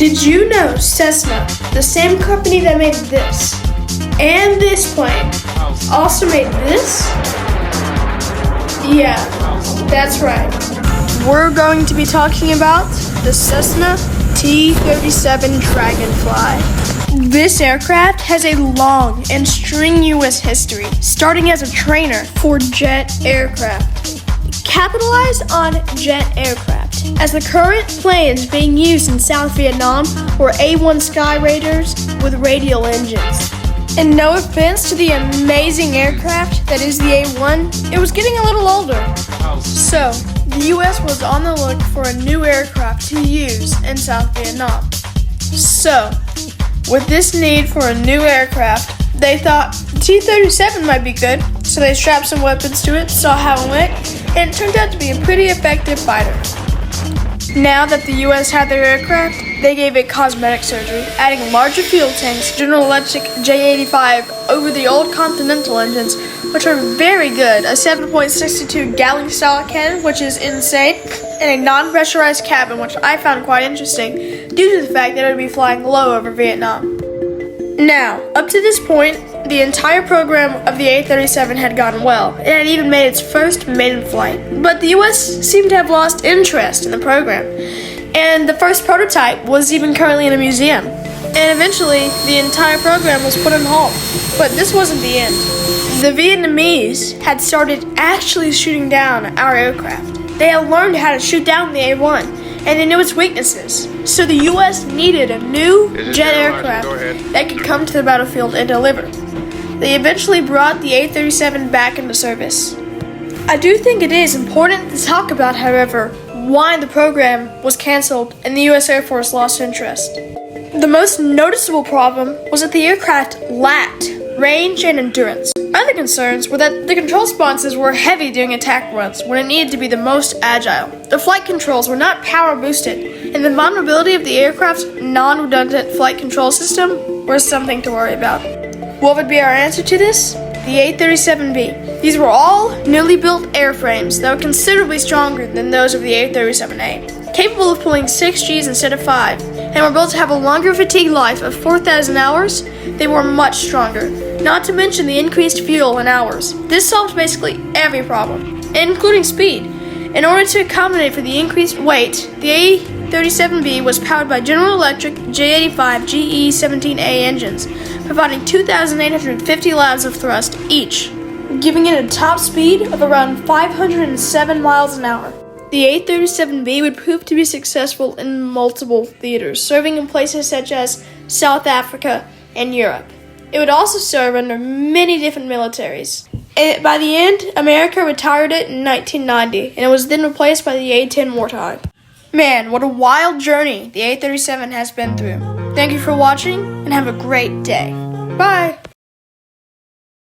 Did you know Cessna, the same company that made this and this plane, also made this? Yeah, that's right. We're going to be talking about the Cessna T-37 Dragonfly. This aircraft has a long and strenuous history, starting as a trainer for jet aircraft. Capitalize on jet aircraft, as the current planes being used in South Vietnam were A-1 Sky Raiders with radial engines. And no offense to the amazing aircraft that is the A-1, it was getting a little older. So, the US was on the look for a new aircraft to use in South Vietnam. So, with this need for a new aircraft, they thought T-37 might be good, so they strapped some weapons to it, saw how it went, and it turned out to be a pretty effective fighter. Now that the US had their aircraft, they gave it cosmetic surgery, adding larger fuel tanks, General Electric J85 over the old Continental engines, which are very good, a 7.62 gallon style cannon, which is insane, and a non-pressurized cabin, which I found quite interesting, due to the fact that it would be flying low over Vietnam. Now, up to this point, the entire program of the A-37 had gone well. It had even made its first maiden flight. But the US seemed to have lost interest in the program. And the first prototype was even currently in a museum. And eventually, the entire program was put on hold. But this wasn't the end. The Vietnamese had started actually shooting down our aircraft. They had learned how to shoot down the A-1, and they knew its weaknesses. So the US needed a new jet aircraft that could come to the battlefield and deliver. They eventually brought the A-37 back into service. I do think it is important to talk about, however, why the program was canceled and the US Air Force lost interest. The most noticeable problem was that the aircraft lacked range and endurance. Other concerns were that the control responses were heavy during attack runs when it needed to be the most agile. The flight controls were not power boosted, and the vulnerability of the aircraft's non-redundant flight control system was something to worry about. What would be our answer to this? The A-37B. These were all newly built airframes that were considerably stronger than those of the A-37A. Capable of pulling 6 Gs instead of 5, and were built to have a longer fatigue life of 4,000 hours, they were much stronger. Not to mention the increased fuel and hours. This solved basically every problem, including speed. In order to accommodate for the increased weight, the A-37B was powered by General Electric J85 GE-17A engines, providing 2,850 lbs of thrust each, giving it a top speed of around 507 miles an hour. The A-37B would prove to be successful in multiple theaters, serving in places such as South Africa and Europe. It would also serve under many different militaries. And by the end, America retired it in 1990, and it was then replaced by the A-10 Warthog. Man, what a wild journey the A-37 has been through. Thank you for watching, and have a great day. Bye!